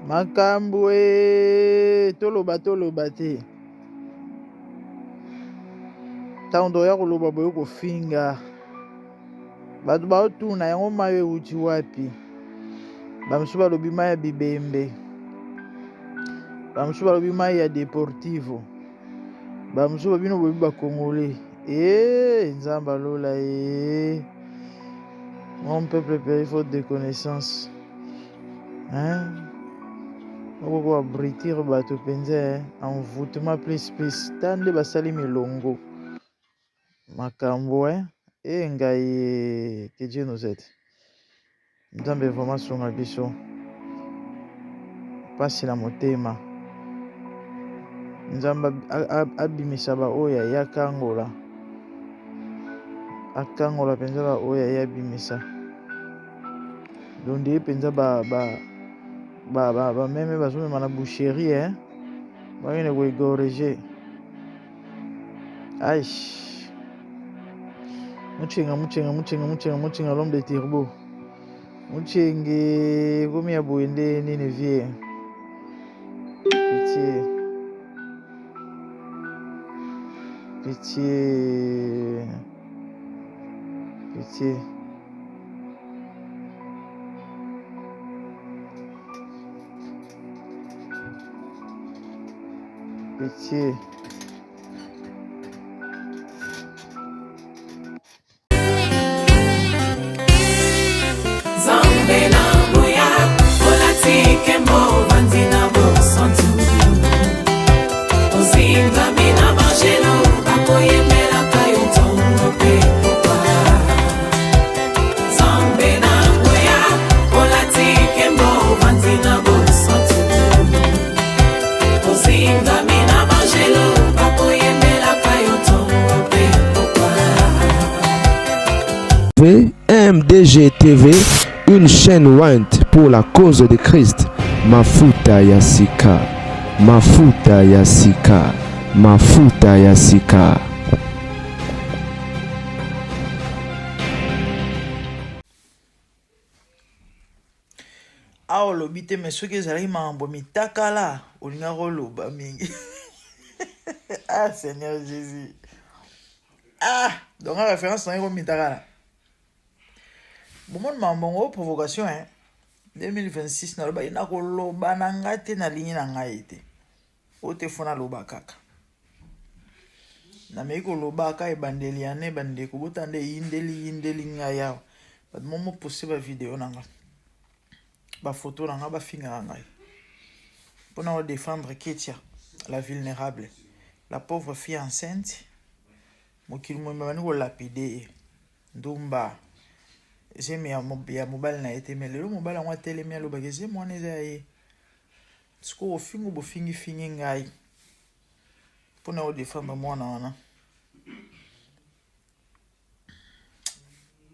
makambo toloba te ntango ya koloba boye kofinga bato baotuna yango mai euti wapi bamosusu balobi mai ya bibembe bamosusu balobi mai ya deportivo bamosusu babino boyebi bakongole nzambe alola mon peuple périt faute de connaissance okoko abritire bato mpenza envoûtement plus tande basali milongo makambo ngai que Dieu nous aide nzambe vraiment songa biso pasi na motema nzambe abimisa baoyo ayaka akangola mpenza baoyo aye abimisa londi ye mpenza bameme bazomema na boucherie bakende koegorge muchenga l'homme de turbo muchenge komi ya boye nde nini vie pitié MDG TV, une chaîne Went pour la cause de Christ. Mafuta ya sika, mafuta ya sika, mafuta ya sika. awa lobi te mais soki ezalaki makambo mitakala olinga koloba mingi Seigneur Jésus donc la référence na yango mitakala bomoni makambo provocation 2026 naloba ina koloba na ngai te na lingi na ngai te oyo te fona loba kaka nameki kolobaka ebandeli ya ne bandeko botanda yindeli ngai awa bato momo pose bavideo na ngai bafoto na ngai bafingaka ngai mpona kodéfendre Ketia la vulnérable la pauvre fille enceinte mokili momema bani kolapide ye ndumba zemi ya mobali na ye te me lelo mobali yango atelemi alobaki zemi wana eza ya ye sikoyo ofingo bofingifingi ngai mpona kodéfendre mwana wana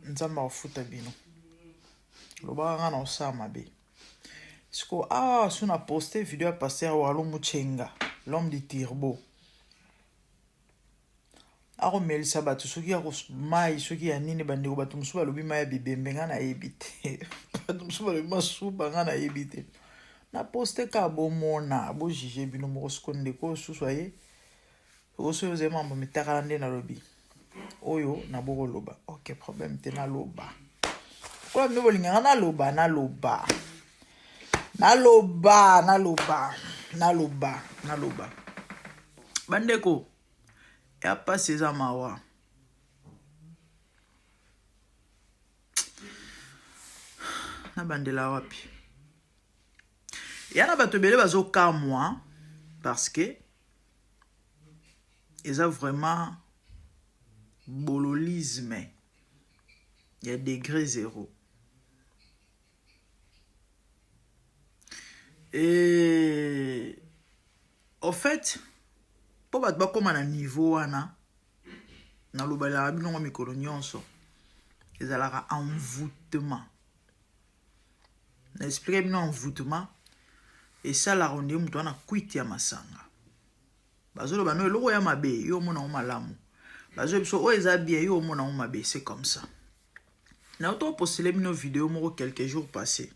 nzambe akofuta bino lobaka nga na osala mabe sikoyo so na poste video ya paster walo muchenga l'homme de turbo akomelisa bato soki ya mai soki ya nini bandeko bato mosusu balobi mai ya bibembe nga nayebi te bato mosusu balobi masuba nga nayebi te na poste ka bomona bojuge bino moko siko ndeko osusu aye oso ozali mambo mitakala nde nalobi oyo nabokoloba ok problème te naloba kola bino bolinganga naloba bandeko ya pasi eza mawa na bandela wapi ya na bato ebele bazokamwa parce que eza vraiment bololisme ya degré 0 et au fait po bato bakoma na niveau wana nalobalaka binongo mikolo nyonso ezalaka envoûtement na explique bino envoûtement esalaka onde moto wana kwiti ya masanga bazoloba no eloko ya mabe yo omona ngo malamu bazoloba biso oyo eza bien yo omona ngo mabe c'est comme ça na auto postele bino vidéo moko quelques jours passés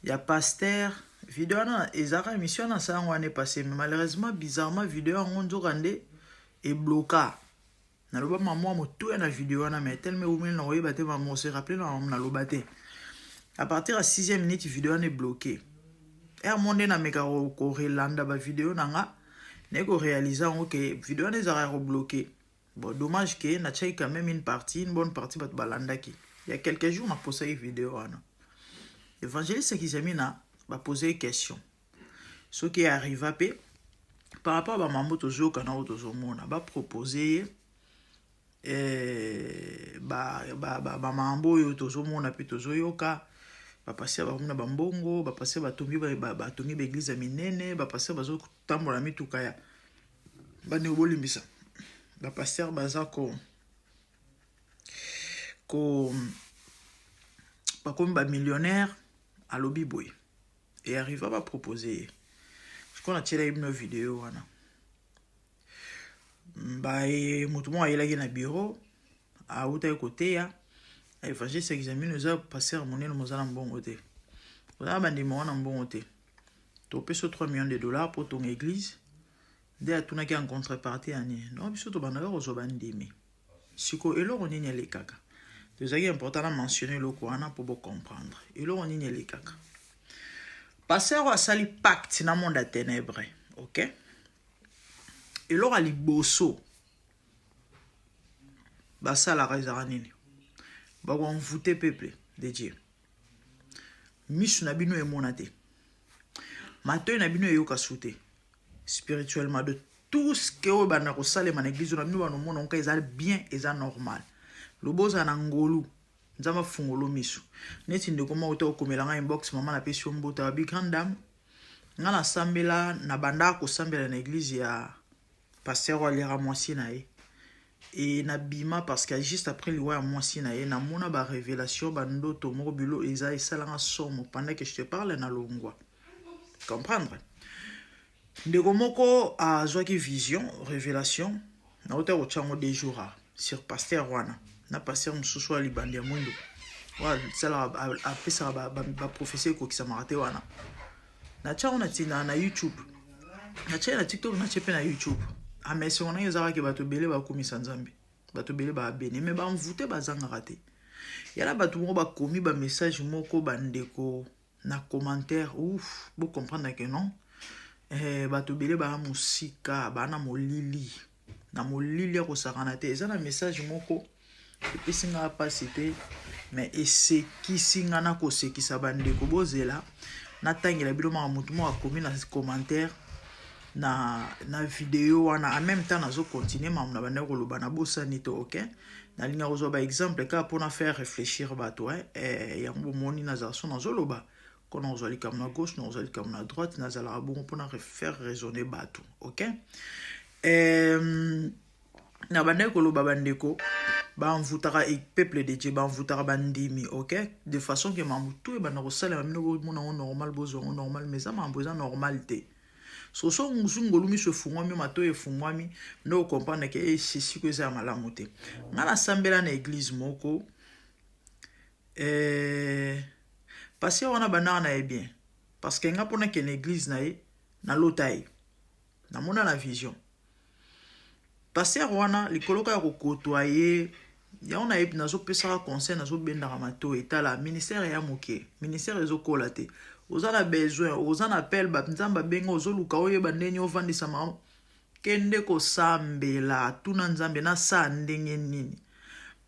ya pasteur vidéo wana ezaka émission na ça on est passé mais malheureusement bizarrement vidéo on nzokande est bloqué na loba maman moto na vidéo wana mais tellement oumel na oyeba te maman se rappeler na loba te à partir de 6e minute vidéo wana est bloqué et à monde na meka ko relanda ba vidéo nanga ne ko réaliser OK vidéo wana ezaka bloqué bon dommage que na tchai quand même une bonne partie bat balanda ki il y a quelques jours m'a posé une vidéo wana évangéliste qui s'est mis na va poser une question. Ce qui arrive à par rapport à mambo tozo kana tozo mona va proposer mambo yo tozo mona puis tozo yoka va passer ba mona bambongo va passer ba tongi ba tongi ba église minene va passer ba zo tambola mituka ya ba ne bolimbisa va passer baza ko ba comme ba millionnaire à lobby boy et arrive à proposer je connais tiré une vidéo wana ba e mutumo ayela na bureau a uta côté ya évangile s'examine nous a passé harmonie nous mozala mbongo te on a bandi mona mbongo te to peso 3 millions de dollars pour ton église de atuna ki en contrepartie ani non biso to banaka ko zo bandimi siko eloko nini le kaka c'est important à mentionner le wana pour comprendre eloko nini le kaka passer à sali pacte na monde à ténèbres, ok? Et là ali bosso. Ba ça la raison nini. Ba on voter peuple de Dieu. Misu na bino e monate. Mato na bino e yoka souté spirituellement de tout ce que o bana ko sale man église na bino bano mona on ka ezali bien eza normal. Le boza na ngolu nzama fungolo misu neti ndeko ma uta okomelanga inbox mama na pesi mbota ba big grand dame ngala sambela na banda ko sambela na église ya pasteur Walera Mwasi na e et na bima parce que juste après liwa ya Mwasi na e na mona ba révélation ba ndoto moko bilo eza esalanga somo pendant que je te parle na longwa comprendre ndeko moko a zwaki vision révélation na uta ko chango des jours sur pasteur wana na passer mususu ali bandi ya mwindo wa sala a pesa ba professeur ko kisa marate wana na cha ona tina na YouTube na cha na TikTok na chepe na YouTube a mesi ona yozaka ke bato bele ba komisa nzambe bato bele ba bene mais ba mvute bazanga raté yala bato mo ba komi ba message moko bandeko na commentaire ouf bo comprendre que non bato bele ba musika bana molili na molili ya ko sakana te eza na message moko et singa pas cité mais et c'est qui singa na ko se ki sabande ko bozela na tangela bilo ma mutu mo akomi na commentaire na vidéo wana en même temps nazo continuer ma na bande ko loba na bosani to OK na linga ko zo ba exemple ka pour na faire réfléchir bato ya mbo moni na zaso na zo loba quand on zali comme na gauche on zali comme na droite na zala bon pour na faire raisonner bato OK na bande ko loba bandeko ba mvutaka e peuple de Dieu ba mvutaka bandimi OK de façon que mamutu e bana ko sala mamino mona normal bozo normal mais ça mamboza normalité so so ngolumi se fungwami mato e fungwami no comprendre que c'est que ça malamu te ngala sambela na église moko passer on a bana na e bien parce que nga pona que l'église na lotai na mona la vision passer wana likoloka ya kokotoyer ya on a eu nazo pesa conseil nazo benda mato etala ministère ya moke ministère ezokola te ozana besoin ozana appel ba nzamba bengo ozoluka oyeba ndenge ovandisa ma kende ko sambela tuna nzambe na sa ndenge nini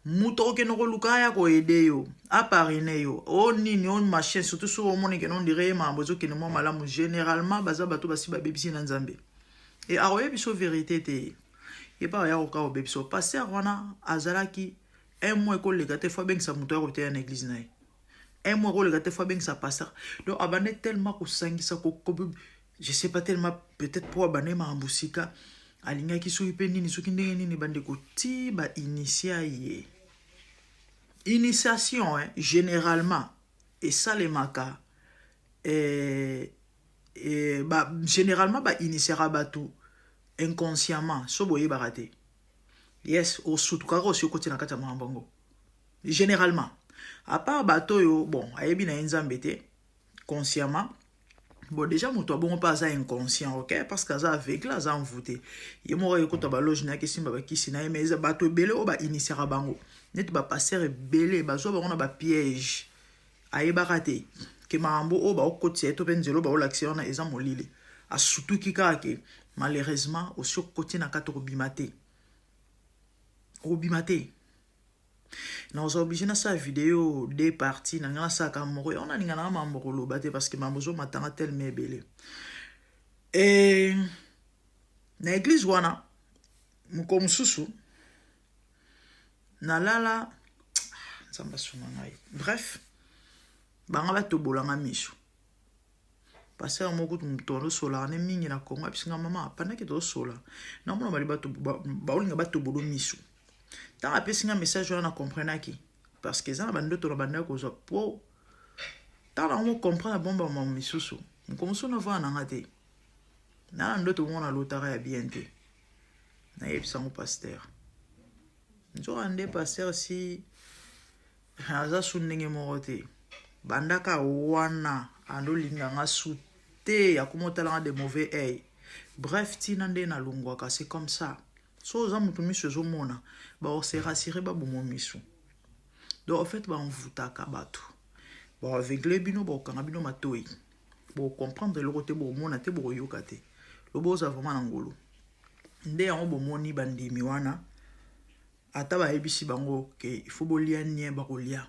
muto ke no koluka ya ko edeyo aparine yo o nini on machin surtout so o moni ke non dire ma bozo ke no malamu généralement baza bato basi ba bebisi na nzambe et aroye biso vérité te et pas ya ko bebiso passer wana azalaki un mois ko le gâté fois ben sa muto ko te en église na un mois ko le gâté fois ben sa passer donc abane tellement ko sangisa ko je sais pas tellement peut-être pour abane ma mbusika alinga ki so ipe nini soki ndenge nini bande ko ti ba initiation généralement et ça les maka généralement ba initiera batou inconsciemment so boye baraté yes au sutuka ko si côté na kata mambongo généralement à part bato yo bon ayebi na nzambe te consciemment Bon, déjà, mon toi, bon, pas inconscient, ok? Parce que ça avec là, ça envoûté. Il m'a dit que tu as loge na kesi ba kisi na mais ça bateau belé ou ba initiera bango. Net ba passer belé, ba zo ba on a ba piège. Aye ba raté. Que mambo o ba o côté to benzelo ba o l'action na eza molile. A surtout ki ka ke malheureusement au sur côté na kato bimate. Obimate. Na oza obligé na sa vidéo deux parties na ngana sa kamoro on a ngana mambo lo bate parce que mambo zo matanga tel mebele. Et na église wana muko mususu na lala nzamba suma ngai. Bref, banga bato bolanga miso. Passer moko to sola ne mingi na Congo bisinga mama pendant que to sola. Na mona bali bato ba olinga bato bolo miso. Tant apesi nga message wana comprendre ki parce que ça bando to banda ko zo po tant on comprendre bomba mo misusu. Muko muso na va na ngate. Na ndoto mona lotara ya bien te. Na yebisa mo pasteur. Nzo ande pasteur si aza sunenge morote. Bandaka wana ando linganga sute ya kumotala de mauvais œil. Bref, tinande na lungwaka, c'est comme ça. So za mutu miso zo mona, ba o se rassurer ba bomo miso. Donc en fait ba on vutaka batu. Ba avec les bino ba kanga bino matoi. Bo comprendre le côté bo mona te bo yokate. Lo bo za vraiment ngolo. Nde ya bo moni bandimi wana. Ata ba ebisi bango ke il faut bolia nie ba kolia.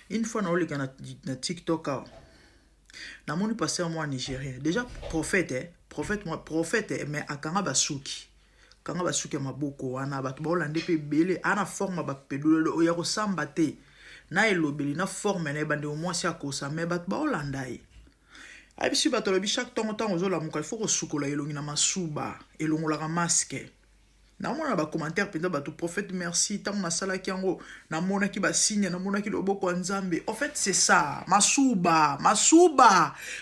Une fois na olika na TikTok na moni passer moi nigérien déjà prophète mais akanga basuki kanga basuki maboko wana batu ba holande pe belé ana forme ba pedolo o ya ko samba te na elobeli na forme na bande au moins si akosa mais batu ba holanda yi abi si batu lobi chaque temps ozola muka il faut ko sukola elongi na masuba elongola ka masque. Na mona ba commentaire penda ba tout prophète merci tant na sala ki yango na mona ki ba signe na mona ki loboko nzambe en fait c'est ça masuba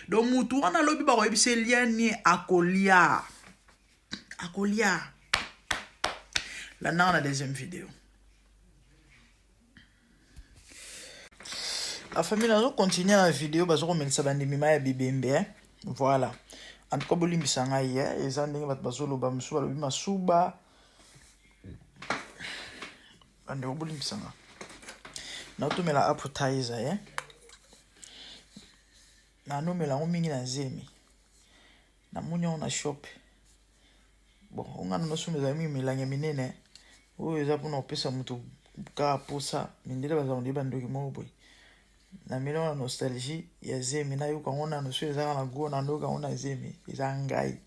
donc mutu wana lobi ba ko ebise liani akolia la na la deuxième vidéo la famille na continuer la vidéo ba zo melisa bandi mima ya bibembe voilà en tout cas bolimbisa ngai eza ndenge bat bazolo ba musuba lobi masuba ande obulimbisanga na otomela appetizer na nomela mingi na zemi na munya na shop bon ongana no sumeza mingi milanya minene oyo eza pona opesa mutu ka posa mindele baza ndiba ndoki moboy na milona nostalgie ya zemi na yuka ngona no sumeza na go na ndoka ngona zemi eza ngai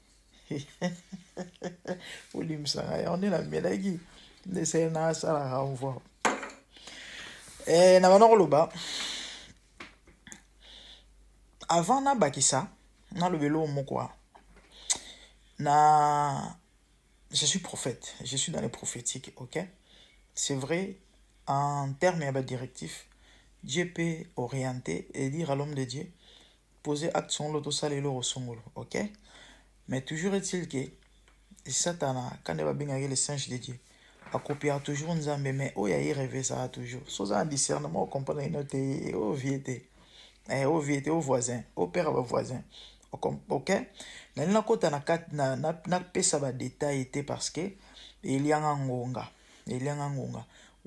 olimsanga ya on est la melaki de na sala renvoi na bana loba avant na bakisa na lobelo moko na je suis prophète, je suis dans les prophétiques, ok? C'est vrai, en termes et directifs, Dieu peut orienter et dire à l'homme de Dieu, poser acte sur l'auto salé le resongolo, ok? Mais toujours est-il que Satan, quand il va bien les singes de Dieu, a copié toujours Nzambe, mais oh, il rêvé ça toujours. Sans un discernement, on comprend une autre, oh, viété, au voisin, au père au voisin. Ok? Na kota na pesa ba détail était parce que il y a un ngonga.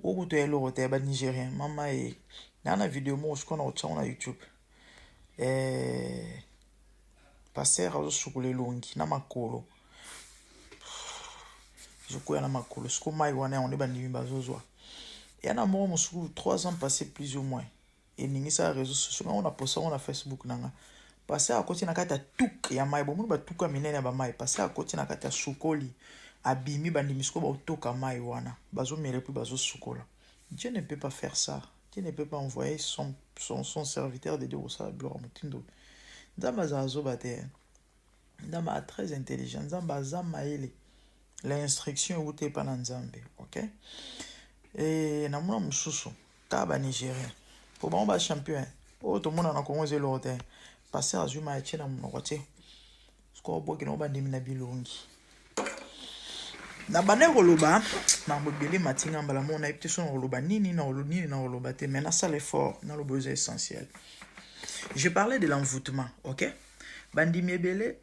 Ou to elo te ba nigérien, mama e na vidéo mo je connais au na YouTube. Passer au sukule longi na makolo. Je crois na makolo, ce qu'on m'a wana on est bandimi bazozwa. Et na mo musu 3 ans passé plus ou moins. Et ningisa réseaux sociaux, on a posté on a Facebook nanga. Passer à côté na kata tuk ya mai bo ba tuka minene ba mai passer à côté na kata sukoli abimi bandimi sko ba otoka mai wana bazo mere puis bazo sukola. Dieu ne peut pas faire ça. Dieu ne peut pas envoyer son serviteur de Dieu au sa gloire mutindo. Ndama za zo bate. Ndama très intelligent, ndama za maele. L'instruction ou te pas nzambe, OK? Et na mona mususu ka ba Nigérien. Pour ba champion. Oh to mona na Congo zelo te. Passer à Zuma et Chena Monote. Score boki no bandimi na bilongi. Na bane roloba, na mobile matinga mbala mona epte son roloba nini na roloba te, mais na ça l'effort, na le besoin essentiel. Je parlais de l'envoûtement, ok? bandimi ebele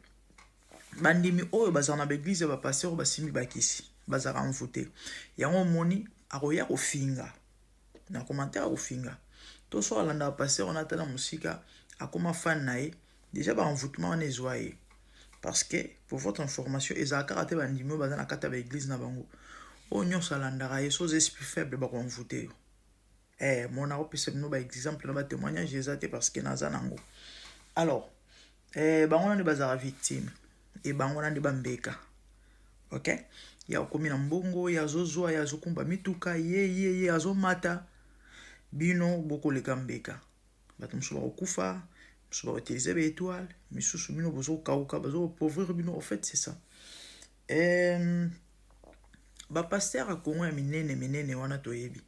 bandimi oyo bazana ba église ba pasteur basimi bakisi bazaka mfute yango moni akoya kofinga na commentaire kofinga to so alanda pasteur on atana musika akoma fan nae déjà ba envoûtement on ezwaye parce que pour votre information ezaka raté bandimi bazana kata ba église na bango o nyonso alandaka ye so esprit faible ba konvoûter mon apesa bino ba exemple na ba témoignage ezate parce que naza nango alors bango na bazara victime et bango na bambeka OK ya komi na mbongo ya zozwa ya zokumba mituka ye azomata bino boko leka mbeka bato musu ba kokufa musu ba utiliser ba étoile misusu bino bozo kauka bazo pauvrir bino en fait c'est ça ba pasteur a Congo ya minene wana toyebi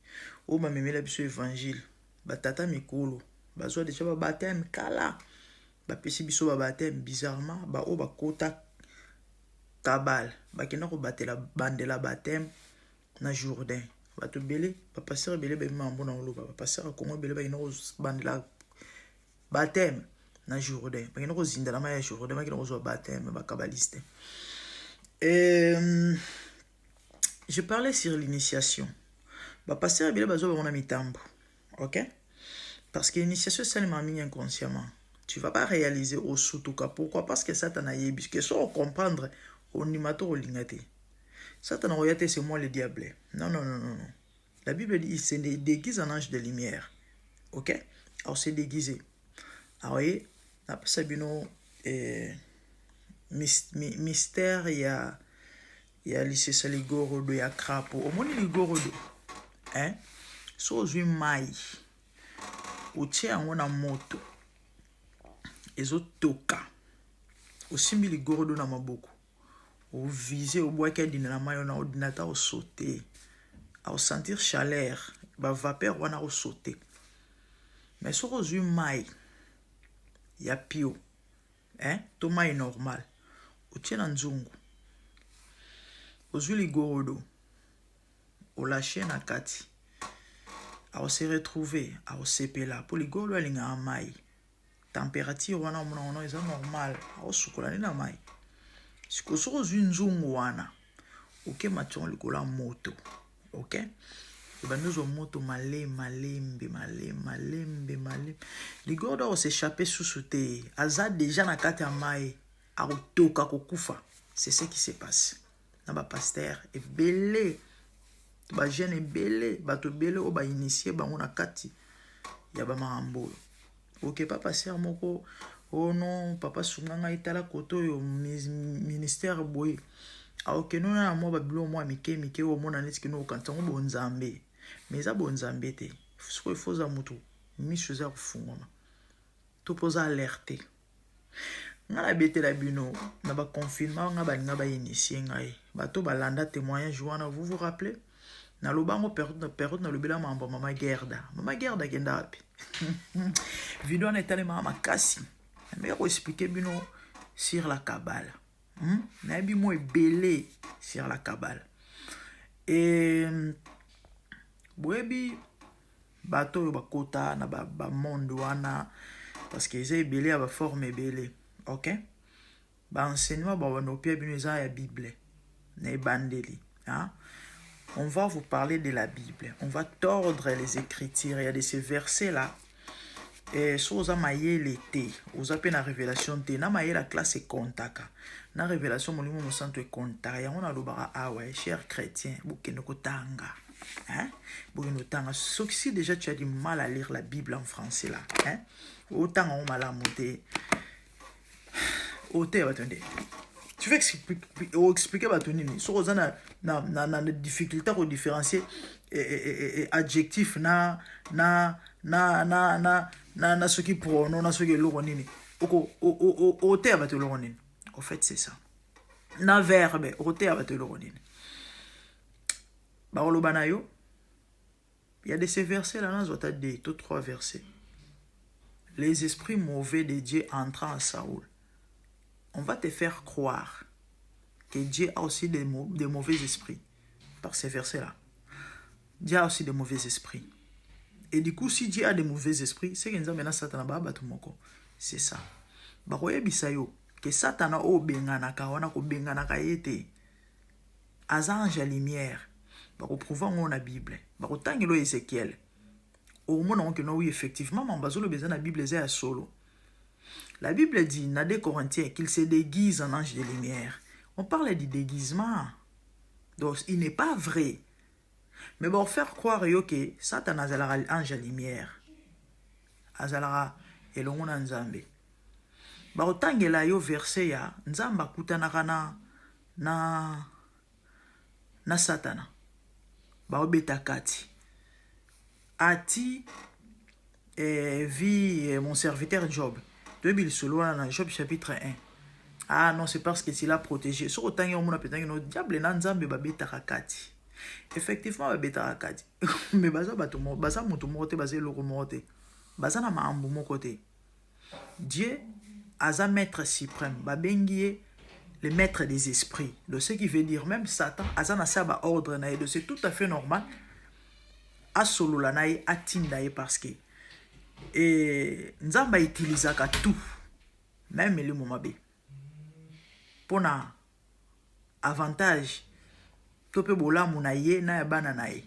o ba memela biso évangile ba tata mikolo bazo déjà ba baptême kala ba pesi biso ba baptême bizarrement ba o ba kota kabal ba kena ko batela bandela baptême na Jourdain bato belé ba pasteur belé ba mambo na oloba ba pasteur a Congo belé ba kena ko bandela baptême na Jourdain ba kena ko zindala ma ya Jourdain ba kena ko zo baptême ba kabaliste je parlais sur l'initiation. Bah pasteur bien bazo on a mis tambo. OK? Parce que l'initiation ça m'a mis inconsciemment. Tu vas pas réaliser au sutuka pourquoi parce que ça t'en a yebi que sans comprendre au nimato au lingate. Ça t'en a regardé c'est moi le diable. Non. La Bible dit il se déguise en ange de lumière. OK? Alors c'est déguisé. Alors voyez, après ça bino mystère il y a lycée Saligoro ya crapo au moins ligoro hein so zui mai utie yango na moto ezotoka osimbi ligoro na maboko o viser au bois qu'elle dina na mayo na ordinateur au sauter au sentir chaleur ba vapeur wana au sauter mais so zui mai ya pio hein to mai normal utie na nzungu ozuli gorodo o lâché na kati a se retrouver a sepela pour les goro alinga mai température wana mona eza normal a sukola na mai siko so nzungu wana oke maton likola moto OK bandozo moto malembe ligoro o s'échapper sous sauter aza déjà na kati ya mai a toka kokufa c'est ce qui se passe na ba pasteur ebele ba jeune ebele bato ebele o ba initié bango na kati ya ba mambo OK pas pasteur moko oh non papa sunganga itala koto yo ministère boy OK non na mo ba bilo mo mike o mona netiki no kantango bonzambe mais za bonzambe te il faut za mutu miso za kufungoma to posa alerter ngala betela bino na ba confinement nga ba initié ngai bato balanda témoignage wana vous rappelez na lobango période na lobela mambo mama Gerda kenda api vidéo na etale mama kasi mais ko expliquer bino sur la cabale na bi mo ebele sur la cabale et boebi bato bakota na ba monde wana parce que ils ebele ya ba forme ebele OK ba enseignement ba wana opia bino za ya Bible na bandeli hein. On va vous parler de la Bible. On va tordre les Écritures. Il y a de ces versets-là. Et si vous avez l'été, vous avez la révélation, vous avez la classe contaka. La révélation, vous avez le contaka. On a le bara, ah ouais, chers chrétiens, vous avez le tanga. Hein? Vous avez le tanga. Sauf que si déjà tu as du mal à lire la Bible en français, là, hein? Autant on m'a la montée. Attendez. Tu veux expliquer à ton nini. Si vous avez des difficultés à différencier adjectif na ce qui pronom na ce qui l'oronini. Au terme de l'oronini. En fait c'est ça. Na verbe au terme de l'oronini. Bah banayo. Il y a de ces versets là, nous avons dit 3 versets. Les esprits mauvais de Dieu entrant à Saoul. On va te faire croire que Dieu a aussi des mauvais esprits. Par ces versets-là. Dieu a aussi des mauvais esprits. Et du coup, si Dieu a des mauvais esprits, c'est que nous avons maintenant Satan. C'est ça. bakoyebisa yo ke Satana o benganaka wana ko benganaka yete aza ange ya lumière bakoprouva ngo na Bible bakotangelo Ézéchiel au moment que oui effectivement mambazolo besoin na Bible eza ya solo. La Bible dit dans 2 Corinthiens qu'il se déguise en ange de lumière. On parle du déguisement. Donc il n'est pas vrai. Mais bon faire croire que Satan azalara ange de lumière. Azalara elongo na Nzambe. Ba otangela yo verset ya Nzamba kutanaka na Satana. Ba obeta kati. Ati vit mon serviteur Job. Bible dans Job chapitre 1. Ah non, c'est parce que s'il a protégé. Sur autant que on a peut-être un diable dans Nzambe babeta rakati. Effectivement babeta rakati. Mais baza batumo, baza mutu mote baza loko mote. Baza na maambu mon côté. Dieu aza maître suprême, babengie le maître des esprits. De ce qui veut dire même Satan aza na sa ba ordre na et c'est tout à fait normal. A solo la naï atindaye parce que et Nzamba utilisaka tout même le momabe pour na avantage tope bola munaye na ya bana naye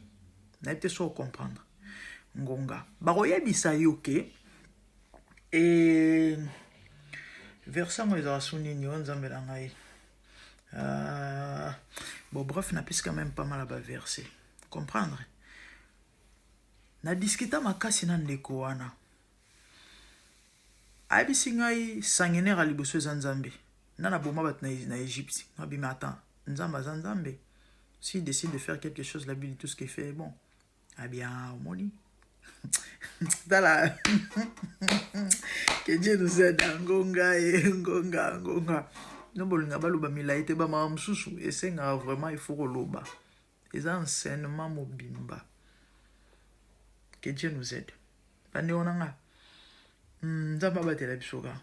na ete so comprendre ngonga bakoyebisa yoke et verset mo ezala suni ni Nzambe la ngai bon bref na pise quand même pas mal à ba verset comprendre na discuta makasi na ndeko wana abisi ngai sanguinaire aliboso za Nzambe nana boma bat na Égypte abima attends Nzamba za Nzambe s'il décide de faire quelque chose la Bible tout ce qu'il fait bon ah bien moni dala que Dieu nous aide ngonga no bolinga baluba milaite ba mamsusu esenga vraiment il faut koloba les enseignements mobimba. Que Dieu nous aide. Pande onanga. Nzamba batela bisoka.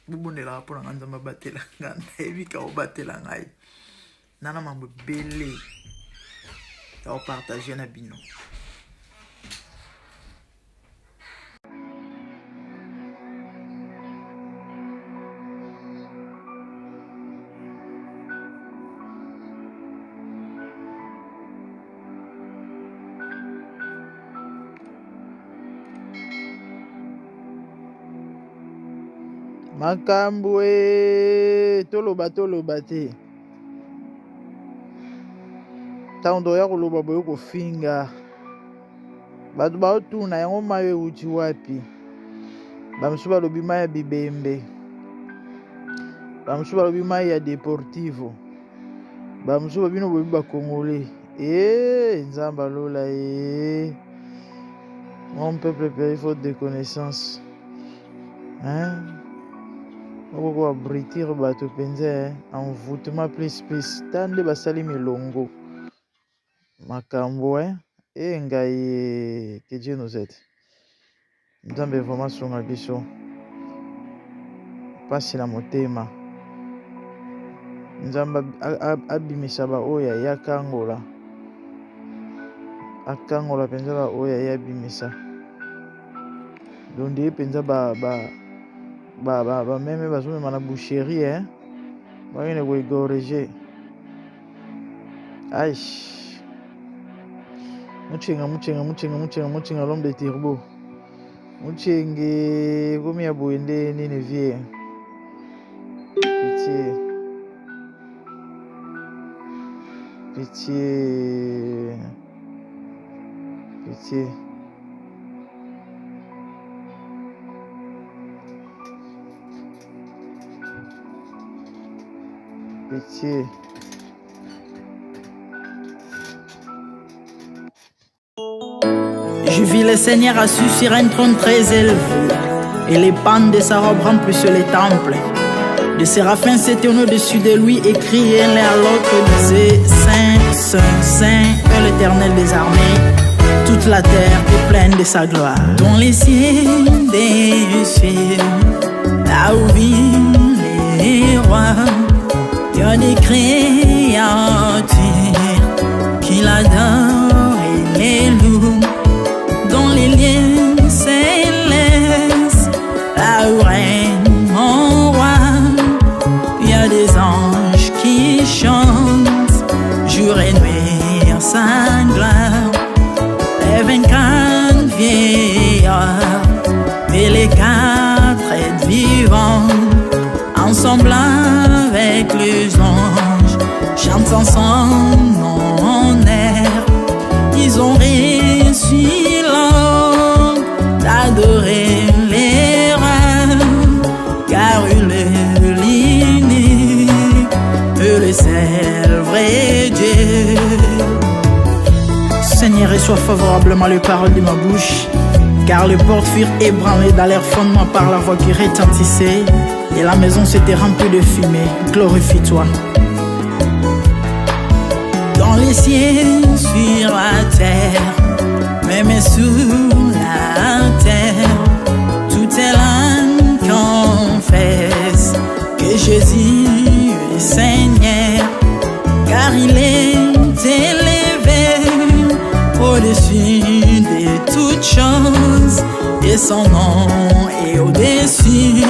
Bubondela rapona nzamba batela ngana ebika obatela ngai. Nana mambo belé. Ta partager na bino. Makambo toloba te tando ya koloba boyo kofinga batu baotuna yango mayo euti wapi bamusu balobi mai ya Bibembe bamusu balobi mai ya Deportivo bamusu babino bobi bakongole Nzamba lola mon peuple périt faute de connaissance hein. On va abritir bato penza envoûtement plus tande basali milongo makambo ngai que Dieu nous aide. Nzambe vraiment songa biso pasi na motema Nzamba abimisa ba oya ya kangola akangola penza ba oya ya bimisa donde penza ba même bazo na boucherie bayine ko igorege aish muchenga l'homme de turbo muchenge komi ya boende nini vie pitié Je vis le Seigneur assis sur un trône très élevé, et les pans de sa robe remplissent les temples. Les séraphins s'étaient au-dessus de lui et criaient l'un à l'autre, disaient Saint, Saint, Saint est l'Éternel des armées. Toute la terre est pleine de sa gloire. Dans les cieux des cieux, là où vivent les rois, il y a des créatures qui l'adorent et les louent. Dans les lieux célestes, là où règne mon quatre êtres vivants, ensemble avec les anges, chantant son nom en air. Ils ont réussi l'ordre d'adorer les rois, car il est l'unique, le seul vrai Dieu. Seigneur, reçois favorablement les paroles de ma bouche, car les portes furent ébranlées dans leur fondement par la voix qui retentissait, et la maison s'était remplie de fumée. Glorifie-toi. Dans les cieux, sur la terre, même sous la terre, toute langue confesse que Jésus est Seigneur, car il est élevé au-dessus de toutes choses, et son nom est au-dessus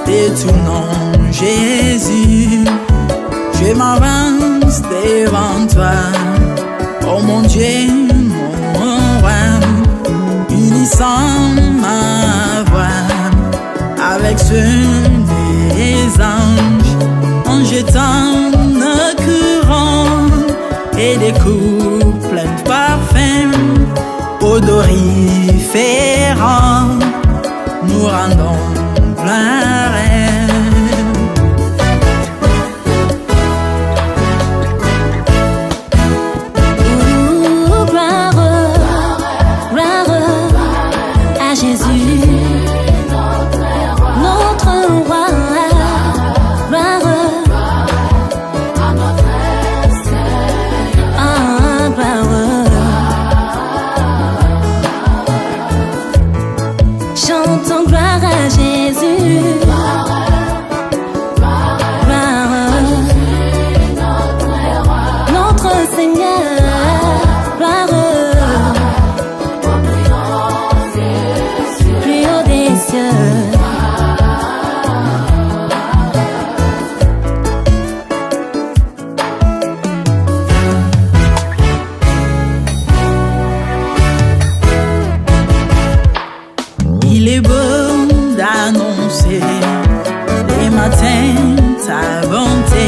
de tout nom. Jésus, je m'avance devant toi, oh mon Dieu, mon roi, unissant ma voix avec ceux des anges, en jetant nos courants et des coups pleins de parfums odoriférants, nous rendons plein rêve. Chantons gloire à Jésus. Notre Seigneur, gloire plus haut des cieux. Il est beau d'annoncer les matins ta bonté.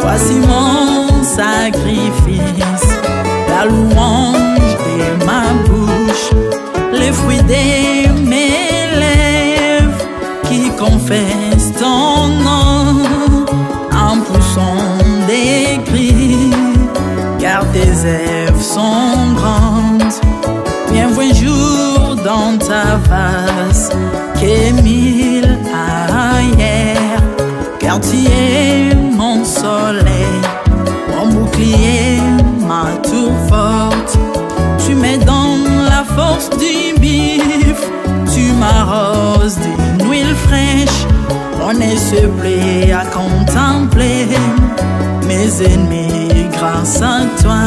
Voici mon sacrifice, la louange de ma bouche, les fruits de mes lèvres qui confessent ton nom en poussant des cris, car tes œuvres sont grandes. Bienvenue jour dans ta face, que mille ailleurs, car tu es mon soleil, mon bouclier, ma tour forte. Tu me donnes la force du bif, tu m'arroses d'une huile fraîche. On ne se plaît à contempler mes ennemis grâce à toi.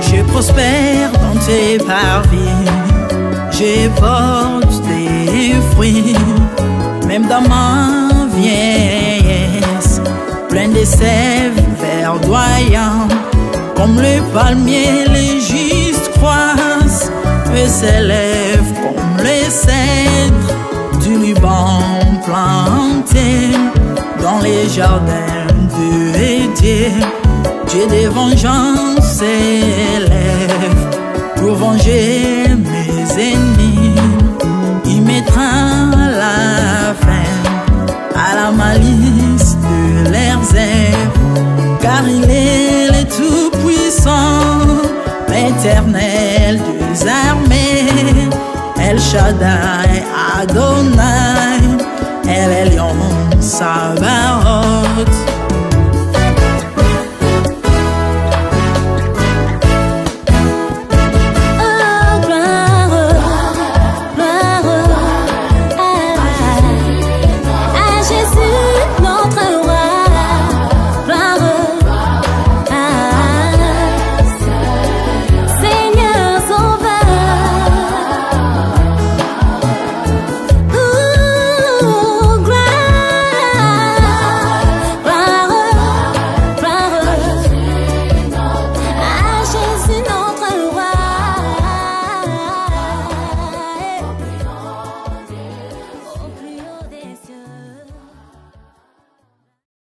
Je prospère dans tes parvis, je porte des fruits, même dans ma vieillesse, plein de sève verdoyant, comme le palmier les justes croissent, et s'élèvent comme les cèdres du Liban plantés dans les jardins de Dieu. Dieu des vengeances s'élève pour venger mes ennemis. Il mettra la fin à la malice de leurs œuvres, car il est le Tout-Puissant, l'Éternel des armées, El Shaddai Adonai, El Elyon Sabaoth.